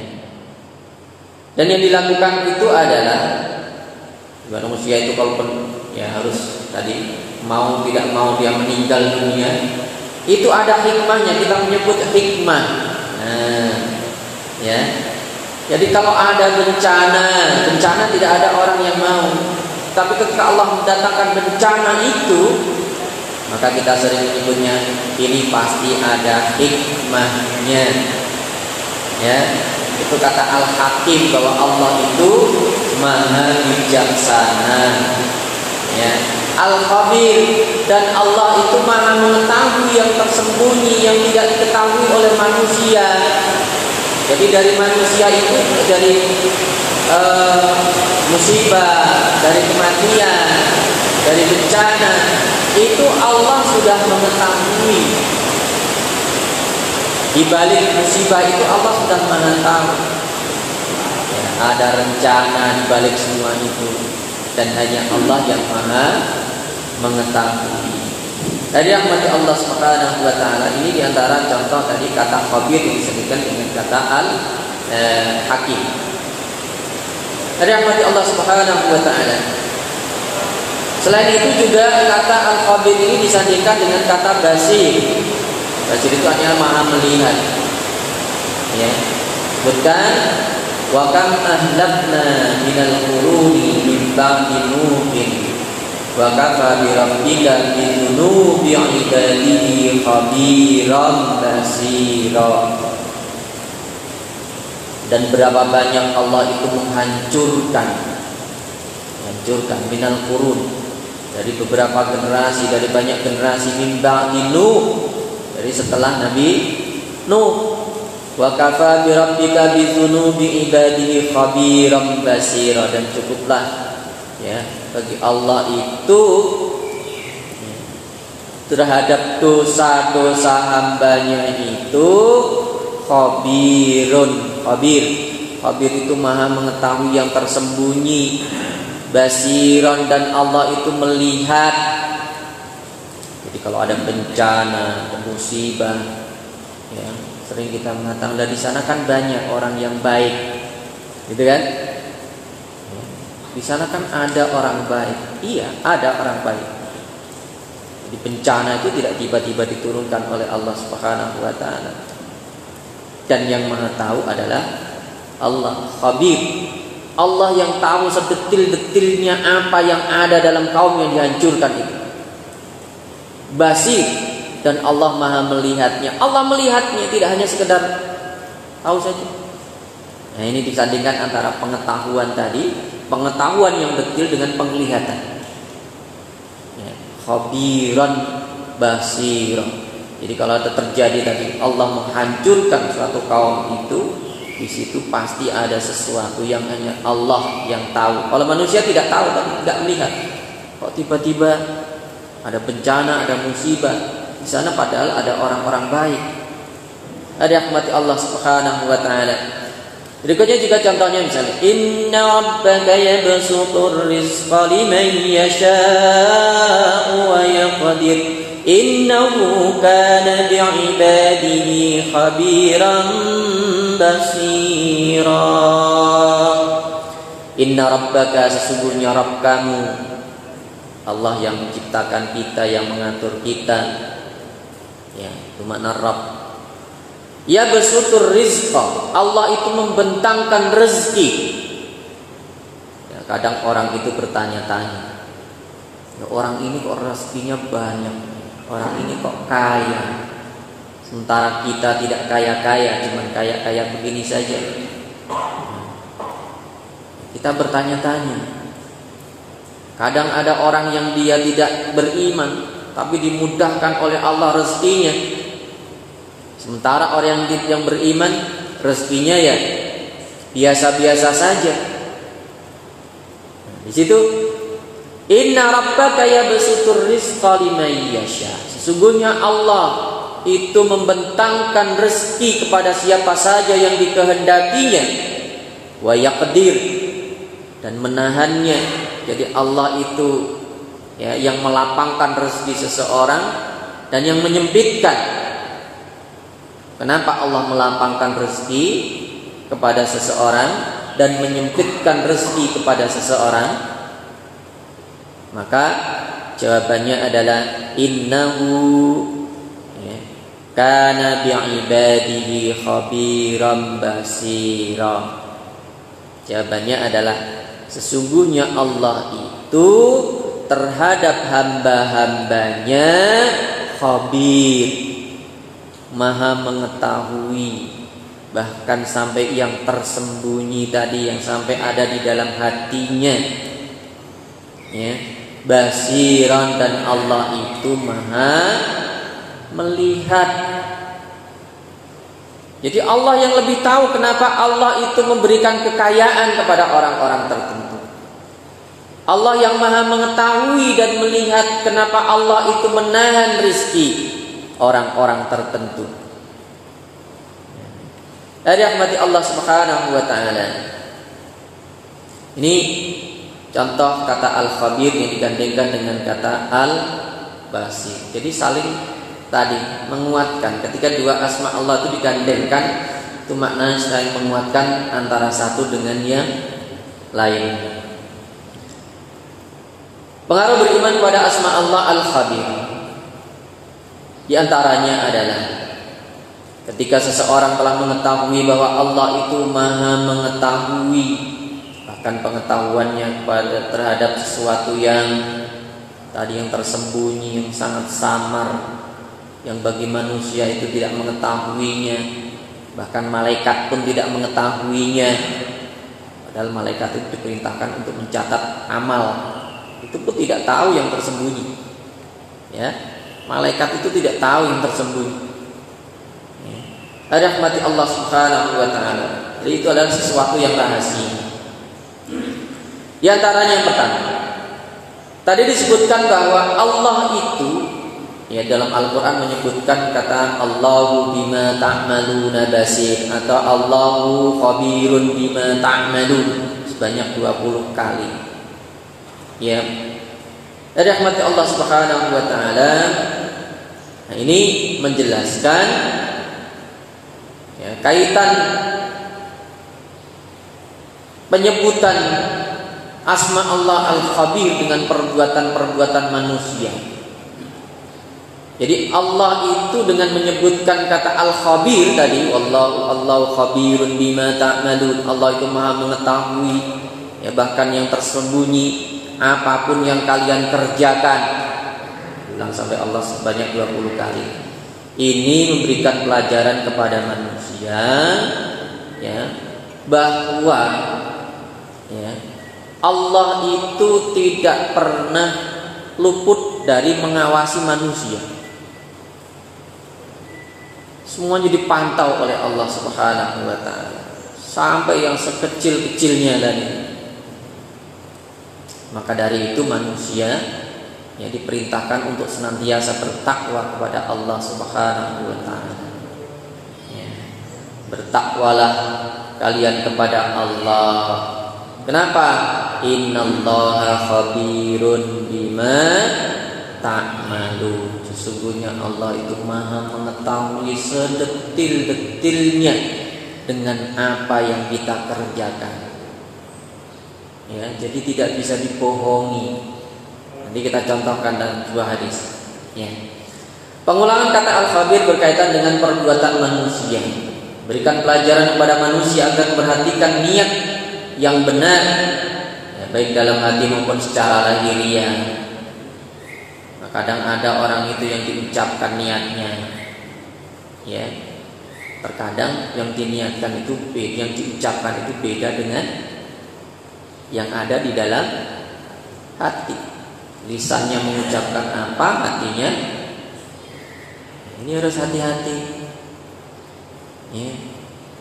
Dan yang dilakukan itu adalah manusia itu kalau ya harus tadi mau tidak mau dia meninggal dunia, itu ada hikmahnya. Kita menyebut hikmah. Nah, ya. Jadi kalau ada bencana tidak ada orang yang mau. Tapi ketika Allah mendatangkan bencana itu, maka kita sering menyebutnya ini pasti ada hikmahnya. Ya, itu kata Al-Hakim, bahwa Allah itu Maha Bijaksana. Ya, Al-Khabir, dan Allah itu Maha mengetahui yang tersembunyi, yang tidak diketahui oleh manusia. Jadi dari manusia itu, dari musibah, dari kematian, dari bencana, itu Allah sudah mengetahui. Di balik musibah itu Allah sudah mengetahui. Ya, ada rencana di balik semua itu, dan hanya Allah yang Maha mengetahui. Dari rahmat Allah Subhanahu wa taala, ini diantara contoh tadi kata khabir yang disebutkan dengan kata Hakim. Dari rahmat Allah Subhanahu wa taala. Selain itu juga kata al-khabir ini disandingkan dengan kata basir. Basir itu artinya Maha melihat. Ya. Bukan wa kam ahlakna minal quruni min ba'di nuhin wa kafa bi rabbika bi dzunubi ibadihi khabiran basira. Dan berapa banyak Allah itu menghancurkan minal qurun, dari beberapa generasi, dari banyak generasi, min ba'di Nuh, dari setelah Nabi Nuh. Wa kafa bi rabbika bi dzunubi ibadihi khabiran basira. Dan cukuplah ya bagi Allah itu terhadap dosa-dosa hambanya itu khabirun. Khabir itu Maha mengetahui yang tersembunyi. Basiron, dan Allah itu melihat. Jadi kalau ada bencana, musibah, ya, sering kita mengatakan dari sana kan banyak orang yang baik, Gitu kan? Di sana kan ada orang baik. Iya, ada orang baik. Jadi bencana itu tidak tiba-tiba diturunkan oleh Allah Subhanahu wa taala. Dan yang Maha tahu adalah Allah Khabir. Allah yang tahu sedetil-detilnya apa yang ada dalam kaum yang dihancurkan itu. Basir, dan Allah Maha melihatnya. Allah melihatnya tidak hanya sekedar tahu saja. Nah, ini disandingkan antara pengetahuan tadi, pengetahuan yang detil dengan penglihatan. Ya, khabiran basiran. Jadi kalau ada terjadi tadi Allah menghancurkan suatu kaum itu, di situ pasti ada sesuatu yang hanya Allah yang tahu. Kalau manusia tidak tahu, tidak melihat. Kok tiba-tiba ada bencana, ada musibah di sana, padahal ada orang-orang baik. Ada rahmati Allah Subhanahu wa taala. Berikutnya juga contohnya misalnya, Inna rabbaka yabsutur rizqa liman yasha'u wa yaqdir. Innahu kana bi'ibadihi khabiran basira. Inna rabbaka, sesungguhnya Rabb kamu, Allah yang menciptakan kita, yang mengatur kita. Ya, itu makna Rabb. Ya besutur rizqa, Allah itu membentangkan rezeki. Ya, kadang orang itu bertanya-tanya, ya, orang ini kok rezekinya banyak, orang ini kok kaya, sementara kita tidak kaya-kaya, cuman kaya-kaya begini saja. Kita bertanya-tanya. Kadang ada orang yang dia tidak beriman, tapi dimudahkan oleh Allah rezekinya. Sementara orang yang beriman, rezekinya ya biasa-biasa saja. Di situ, Inna rabbaka yabsutur rizqa liman yasha. Sesungguhnya Allah itu membentangkan rezeki kepada siapa saja yang dikehendakinya. Wa yaqdir, dan menahannya. Jadi Allah itu ya, yang melapangkan rezeki seseorang dan yang menyempitkan. Kenapa Allah melapangkan rezeki kepada seseorang dan menyempitkan rezeki kepada seseorang? Maka jawabannya adalah innahu ya, kana bi'ibadihi khabiran basira. Jawabannya adalah sesungguhnya Allah itu terhadap hamba-hambanya khabir, maha mengetahui, bahkan sampai yang tersembunyi tadi, yang sampai ada di dalam hatinya. Ya, basiran, dan Allah itu maha melihat. Jadi Allah yang lebih tahu kenapa Allah itu memberikan kekayaan kepada orang-orang tertentu. Allah yang maha mengetahui dan melihat kenapa Allah itu menahan rezeki orang-orang tertentu. Dari rahmati Allah Subhanahu wa taala. Ini contoh kata Al-Khabir yang digandengkan dengan kata Al-Basir. Jadi saling tadi menguatkan. Ketika dua asma Allah itu digandengkan, itu maknanya saling menguatkan antara satu dengan yang lain. Pengaruh beriman kepada asma Allah Al-Khabir di antaranya adalah ketika seseorang telah mengetahui bahwa Allah itu maha mengetahui, bahkan pengetahuannya terhadap sesuatu yang tadi yang tersembunyi, yang sangat samar, yang bagi manusia itu tidak mengetahuinya, bahkan malaikat pun tidak mengetahuinya. Padahal malaikat itu diperintahkan untuk mencatat amal, itu pun tidak tahu yang tersembunyi. Ya, malaikat itu tidak tahu yang tersembunyi. Rahmati Allah Subhanahu wa taala. Jadi itu adalah sesuatu yang rahasia. Di antaranya yang pertama, tadi disebutkan bahwa Allah itu, ya, dalam Al-Quran menyebutkan kata Allahu bima ta'maluna basir atau Allahu khabirun bima ta'malun sebanyak 20 kali. Ya, dari rahmat Allah Subhanahu wa taala. Nah, ini menjelaskan ya, kaitan penyebutan asma Allah Al-Khabir dengan perbuatan-perbuatan manusia. Jadi Allah itu dengan menyebutkan kata Al-Khabir tadi, Allahu khabirun bima ta'malun. Allah itu Maha mengetahui ya bahkan yang tersembunyi, apapun yang kalian kerjakan. Ulang sampai Allah sebanyak 20 kali. Ini memberikan pelajaran kepada manusia ya bahwa ya Allah itu tidak pernah luput dari mengawasi manusia. Semuanya dipantau oleh Allah Subhanahu wa taala sampai yang sekecil-kecilnya tadi. Maka dari itu manusia ya diperintahkan untuk senantiasa bertakwa kepada Allah Subhanahu wa taala. Ya, bertakwalah kalian kepada Allah. Kenapa? Innallaha khabirun bima ta'malun. Sesungguhnya Allah itu Maha mengetahui sedetil-detilnya dengan apa yang kita kerjakan. Ya, jadi tidak bisa dibohongi. Nanti kita contohkan dalam sebuah hadis. Ya. Pengulangan kata Al-Khabir berkaitan dengan perbuatan manusia. Berikan pelajaran kepada manusia agar memperhatikan niat yang benar, ya, baik dalam hati maupun secara lahiriah. Kadang ada orang itu yang diucapkan niatnya, ya. Terkadang yang diniatkan itu, yang diucapkan itu beda dengan yang ada di dalam hati. Lisannya mengucapkan apa, hatinya ini harus hati-hati, ya.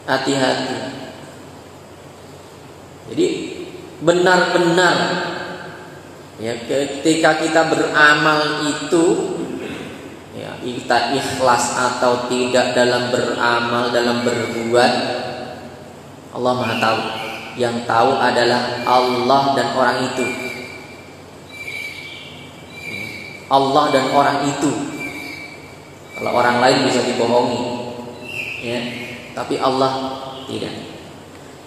Hati-hati. Jadi benar-benar ya ketika kita beramal itu ya kita ikhlas atau tidak dalam beramal, dalam berbuat, Allah Maha tahu. Yang tahu adalah Allah dan orang itu. Allah dan orang itu. Kalau orang lain bisa dibohongi, ya, tapi Allah tidak.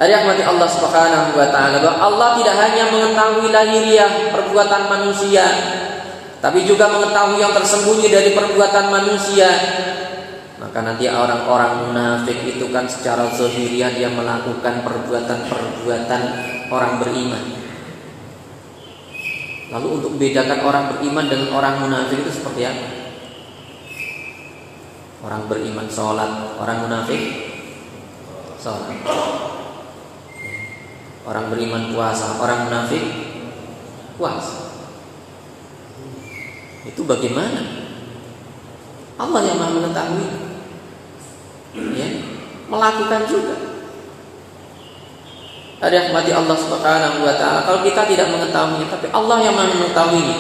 Rahmati Allah Subhanahu wa taala bahwa Allah tidak hanya mengetahui lahiriah perbuatan manusia, tapi juga mengetahui yang tersembunyi dari perbuatan manusia. Maka nanti orang-orang munafik itu kan secara zahiriah dia melakukan perbuatan-perbuatan orang beriman. Lalu untuk membedakan orang beriman dengan orang munafik itu seperti apa? Orang beriman sholat, orang munafik sholat. Orang beriman puasa, orang munafik puasa. Itu bagaimana? Allah yang Maha mengetahui. Ya, melakukan juga. Rahmati Allah Subhanahu wa taala. Kalau kita tidak mengetahuinya, tapi Allah yang Maha mengetahuinya.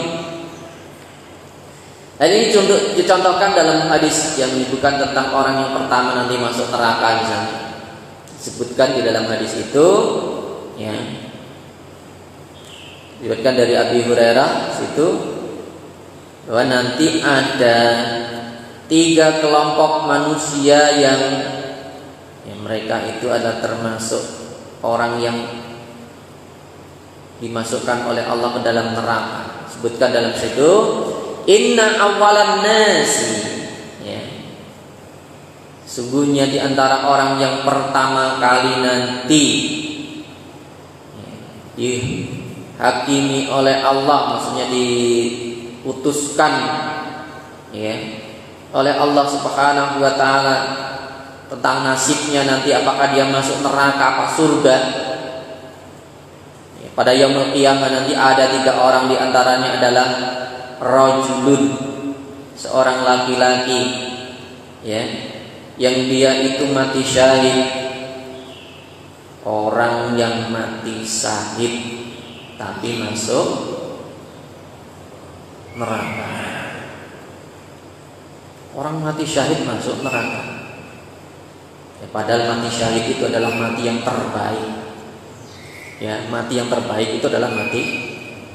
Dan ini dicontohkan dalam hadis yang menyebutkan tentang orang yang pertama nanti masuk neraka misalnya. Disebutkan di dalam hadis itu, ya, diriwayatkan dari Abi Hurairah situ bahwa nanti ada 3 kelompok manusia yang mereka itu adalah termasuk orang yang dimasukkan oleh Allah ke dalam neraka. Sebutkan dalam situ, inna awalan nasi, ya, sungguhnya di antara orang yang pertama kali nanti dihakimi oleh Allah, maksudnya diputuskan ya oleh Allah Subhanahu wa taala tentang nasibnya nanti, apakah dia masuk neraka apa surga. Ya, pada yaumul qiyamah nanti ada 3 orang, di antaranya adalah rajulun, seorang laki-laki ya yang dia itu mati syahid, orang yang mati syahid tapi masuk neraka. Orang mati syahid masuk neraka. Ya, padahal mati syahid itu adalah mati yang terbaik. Ya, mati yang terbaik itu adalah mati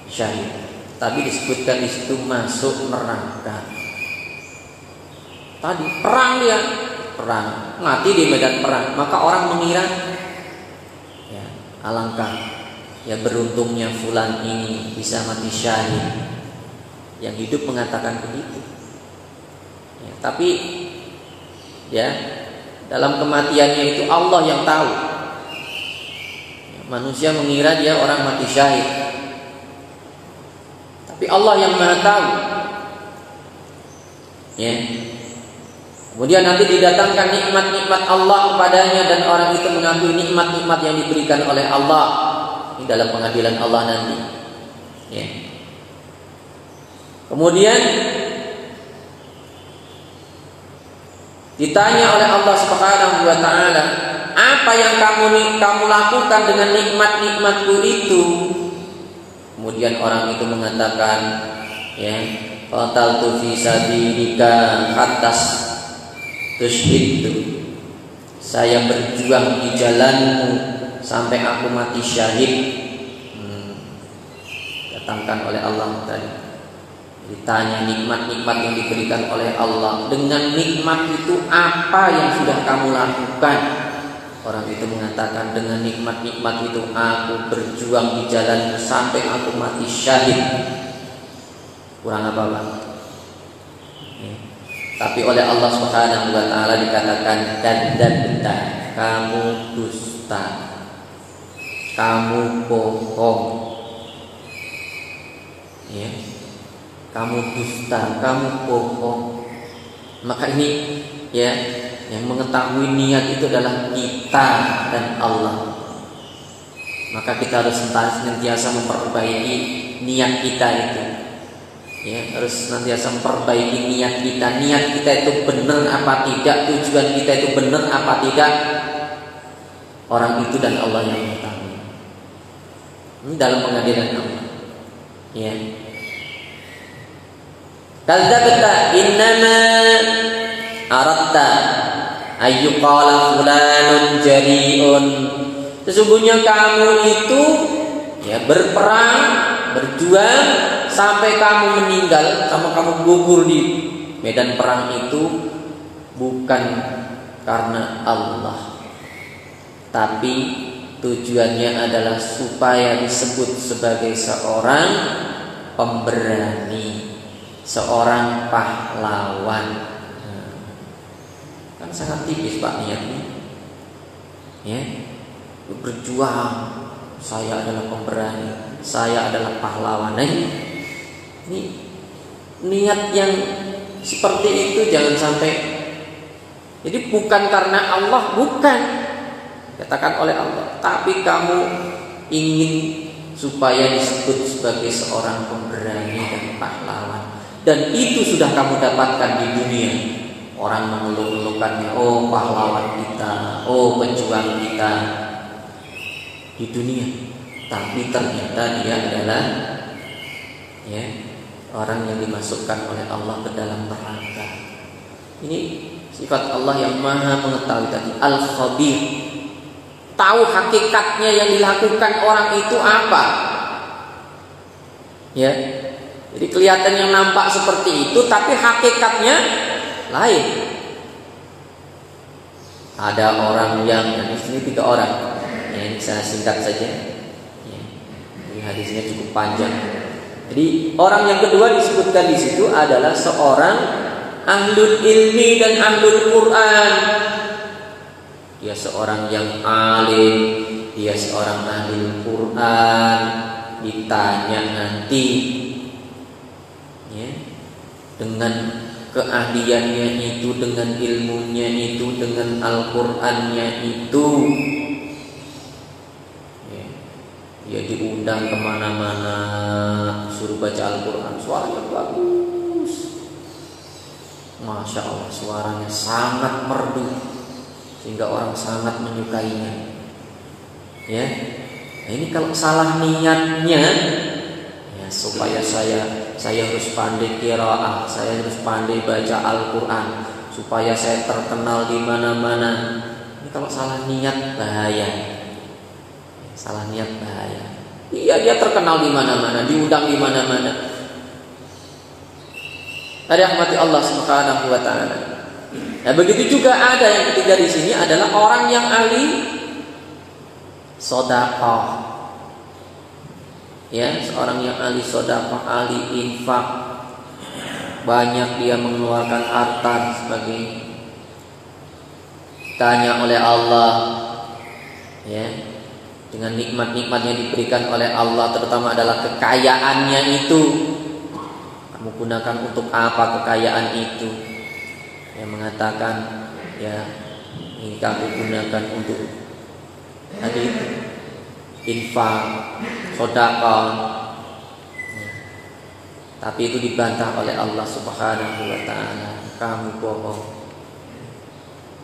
syahid. Tapi disebutkan di situ masuk neraka. Tadi perang dia, perang, mati di medan perang. Maka orang mengira ya, alangkah ya beruntungnya fulan ini bisa mati syahid. Yang hidup mengatakan begitu. Ya, tapi ya dalam kematiannya itu Allah yang tahu. Ya, manusia mengira dia orang mati syahid, tapi Allah yang Maha tahu. Ya. Kemudian nanti didatangkan nikmat-nikmat Allah kepadanya dan orang itu mengakui nikmat-nikmat yang diberikan oleh Allah. Ini dalam pengadilan Allah nanti. Ya. Kemudian ditanya oleh Allah Subhanahu wa taala, apa yang kamu lakukan dengan nikmat-nikmatku itu? Kemudian orang itu mengatakan, ya, qataltu fi sabilika hatta tushhidtu. Saya berjuang di jalanmu sampai aku mati syahid. Datangkan oleh Allah tadi. Ditanya nikmat-nikmat yang diberikan oleh Allah. Dengan nikmat itu apa yang sudah kamu lakukan? Orang itu mengatakan, dengan nikmat-nikmat itu aku berjuang di jalan sampai aku mati syahid. Kurang apa Bang? Ya. Tapi oleh Allah Subhanahu wa taala dikatakan, kadzdzabta, kamu dusta, kamu bohong. Ya. Kamu dusta, kamu bohong. Maka ini ya, yang mengetahui niat itu adalah kita dan Allah. Maka kita harus senantiasa memperbaiki niat kita itu. Ya, harus senantiasa memperbaiki niat kita. Niat kita itu benar apa tidak, tujuan kita itu benar apa tidak. Orang itu dan Allah yang mengetahui. Ini dalam pengadilan Allah. Ya. Kadzdzabta innama aratta ayyuqala fulanun jari'un. Sesungguhnya kamu itu ya berperang, berjuang sampai kamu meninggal, sampai kamu gugur di medan perang itu bukan karena Allah, tapi tujuannya adalah supaya disebut sebagai seorang pemberani, seorang pahlawan. Kan sangat tipis Pak niatnya. Ya, berjuang, saya adalah pemberani, saya adalah pahlawan. Nah, ini niat yang seperti itu jangan sampai. Jadi bukan karena Allah, bukan, katakan oleh Allah, tapi kamu ingin supaya disebut sebagai seorang pemberani dan pahlawan. Dan itu sudah kamu dapatkan di dunia. Orang mengeluh-elukannya, oh pahlawan kita, oh pejuang kita di dunia. Tapi ternyata dia adalah ya, orang yang dimasukkan oleh Allah ke dalam neraka. Ini sifat Allah yang Maha mengetahui tadi, Al-Khabir. Tahu hakikatnya yang dilakukan orang itu apa. Ya. Jadi kelihatan yang nampak seperti itu, tapi hakikatnya lain. Ada orang yang, di sini 3 orang. Ya, ini saya singkat saja. Ya, ini hadisnya cukup panjang. Jadi orang yang kedua disebutkan di situ adalah seorang ahlul ilmi dan ahlul Quran. Dia seorang yang alim, dia seorang ahlul Quran. Ditanya nanti, ya, dengan keahliannya itu, dengan ilmunya itu, dengan Al-Qurannya itu, ya, dia diundang kemana-mana, suruh baca Al-Quran, suaranya bagus, Masya Allah, suaranya sangat merdu sehingga orang sangat menyukainya. Ya, nah ini kalau salah niatnya, ya, supaya saya harus pandai qiraah, saya harus pandai baca Al-Quran, supaya saya terkenal di mana-mana. Ini kalau salah niat bahaya. Salah niat bahaya. Iya, dia terkenal di mana-mana, diundang di mana-mana. Rahmati Allah Subhanahu wa taala. Nah, begitu juga ada yang ketiga di sini adalah orang yang ahli sedekah. Ya, seorang yang ahli sedekah, ahli infak, banyak dia mengeluarkan harta dan sebagainya. Tanya oleh Allah, ya, dengan nikmat-nikmat yang diberikan oleh Allah, terutama adalah kekayaannya itu, kamu gunakan untuk apa kekayaan itu? Yang mengatakan, ya, ini kamu gunakan untuk tadi infak, sedekah. Tapi itu dibantah oleh Allah Subhanahu wa taala. Kamu bohong.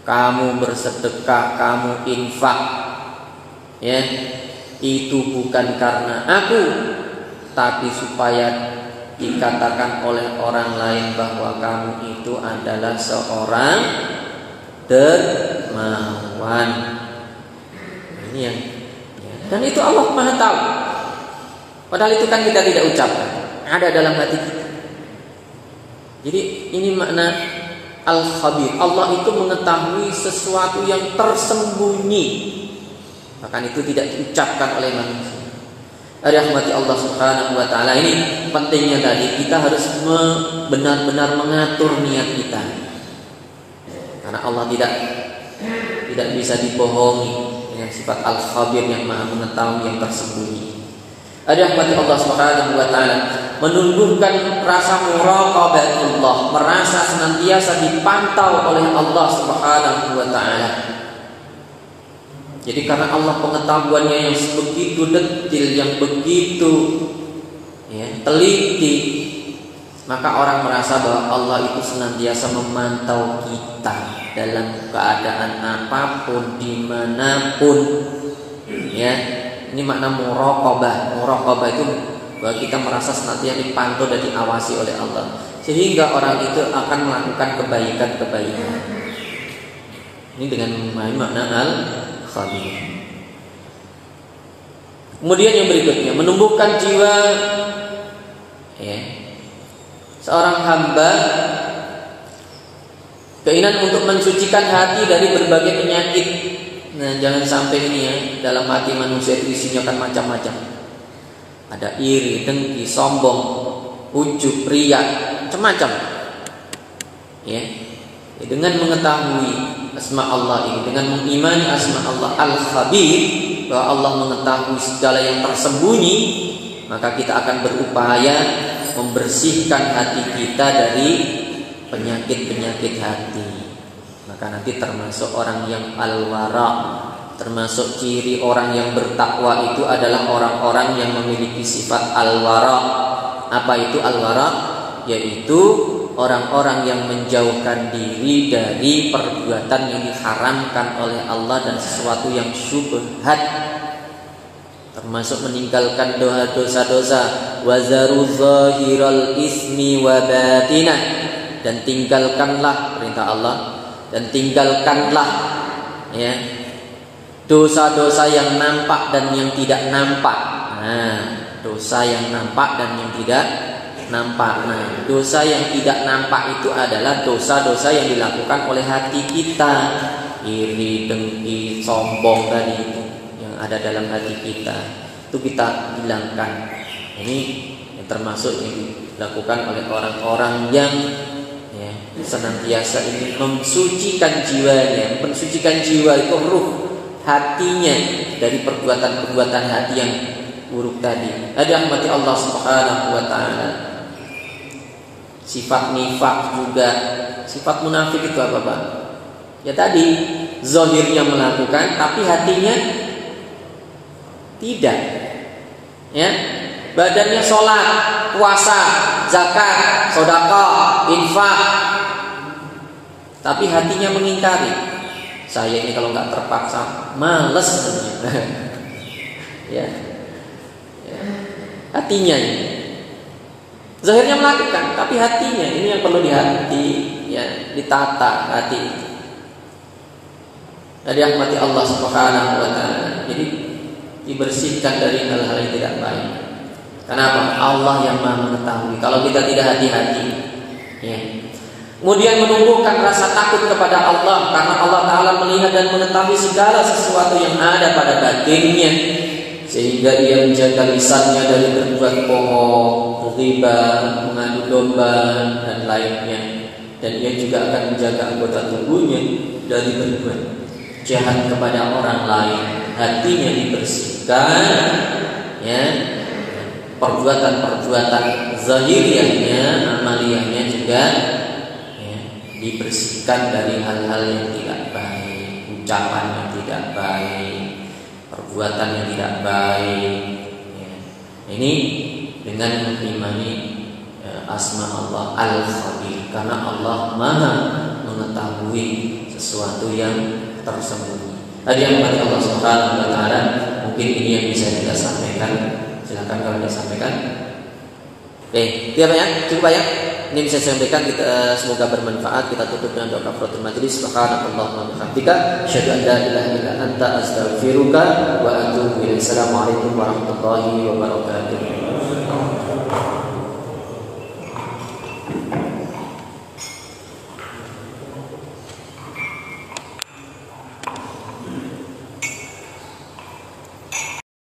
Kamu bersedekah, kamu infak, ya, itu bukan karena aku, tapi supaya dikatakan oleh orang lain bahwa kamu itu adalah seorang dermawan. Ini yang, ya. Dan itu Allah Maha tahu. Padahal itu kan kita tidak ucapkan, ada dalam hati kita. Jadi ini makna Al-Khabir. Allah itu mengetahui sesuatu yang tersembunyi, bahkan itu tidak diucapkan oleh manusia. Rahmati Allah Subhanahu wa taala, ini pentingnya tadi kita harus benar-benar mengatur niat kita. Karena Allah tidak bisa dibohongi dengan sifat Al-Khabir yang Maha mengetahui yang tersembunyi. Rahmati Allah Subhanahu wa taala, menumbuhkan rasa muraqabatullah, merasa senantiasa dipantau oleh Allah Subhanahu wa taala. Jadi karena Allah pengetahuannya yang begitu detil, yang begitu, ya, teliti, maka orang merasa bahwa Allah itu senantiasa memantau kita dalam keadaan apapun, dimanapun, ya. Ini makna muraqabah. Muraqabah itu bahwa kita merasa senantiasa dipantau dan diawasi oleh Allah, sehingga orang itu akan melakukan kebaikan-kebaikan. Ini dengan memahami makna Al-Khabir. Kemudian yang berikutnya, menumbuhkan jiwa, ya, seorang hamba, keinginan untuk mensucikan hati dari berbagai penyakit. Nah, jangan sampai ini, ya, dalam hati manusia itu isinya kan macam-macam. Ada iri, dengki, sombong, ujub, riya, macam-macam. Ya. Dengan mengetahui asma Allah ini, dengan mengimani asma Allah Al-Khabir, bahwa Allah mengetahui segala yang tersembunyi, maka kita akan berupaya membersihkan hati kita dari penyakit-penyakit hati. Maka nanti termasuk orang yang al-wara, termasuk ciri orang yang bertakwa itu adalah orang-orang yang memiliki sifat al-wara. Apa itu al-wara? Yaitu orang-orang yang menjauhkan diri dari perbuatan yang diharamkan oleh Allah dan sesuatu yang syubhat, termasuk meninggalkan dosa-dosa, wazaru zahiral ismi wa batinah, dan tinggalkanlah perintah Allah, dan tinggalkanlah, ya, dosa-dosa yang nampak dan yang tidak nampak. Nah, dosa yang nampak dan yang tidak nampak. Nah, dosa yang tidak nampak itu adalah dosa-dosa yang dilakukan oleh hati kita. Iri, dengki, sombong tadi itu yang ada dalam hati kita, itu kita hilangkan. Ini yang termasuk yang dilakukan oleh orang-orang yang, ya, senantiasa ingin mensucikan jiwanya. Mensucikan jiwa itu ruh, hatinya, dari perbuatan-perbuatan hati yang buruk tadi. Ada rahmati Allah Subhanahu wa taala. Sifat nifak juga, sifat munafik itu apa, Pak? Ya tadi, zahirnya melakukan tapi hatinya tidak. Ya, badannya sholat, puasa, zakat, sedekah, infak, tapi hatinya mengingkari. Saya ini kalau nggak terpaksa males. Ya, hatinya ini. Zahirnya melakukan, tapi hatinya ini yang perlu ditata hati itu. Dari rahmati Allah Subhanahu wa taala. Jadi dibersihkan dari hal-hal yang tidak baik. Kenapa? Allah yang Maha mengetahui. Kalau kita tidak hati-hati, ya. Kemudian menumbuhkan rasa takut kepada Allah, karena Allah Ta'ala melihat dan mengetahui segala sesuatu yang ada pada batinnya, sehingga dia menjaga lisannya dari berbuat bohong, riba, mengadu domba, dan lainnya. Dan ia juga akan menjaga anggota tubuhnya dari berbuat jahat kepada orang lain. Hatinya dibersihkan, ya, perbuatan-perbuatan zahiriyahnya, amaliyahnya juga dibersihkan dari hal-hal yang tidak baik, ucapan yang tidak baik, perbuatan yang tidak baik. Ini dengan mengimani asma Allah Al-Khabir, karena Allah Maha mengetahui sesuatu yang tersembunyi. Tadi yang kepada Allah Subhanahu wa Ta'ala, mungkin ini yang bisa kita sampaikan. Silakan kalau kita sampaikan. Oke, ya Pak ya, cukup Pak ya. Ini bisa saya sampaikan, kita semoga bermanfaat. Kita tutup dengan doa kafaratul majelis. Subhanakallahumma wa bihamdika, asyhadu an la ilaha illa anta, astaghfiruka wa atubu ilaik. Assalamualaikum warahmatullahi wabarakatuh.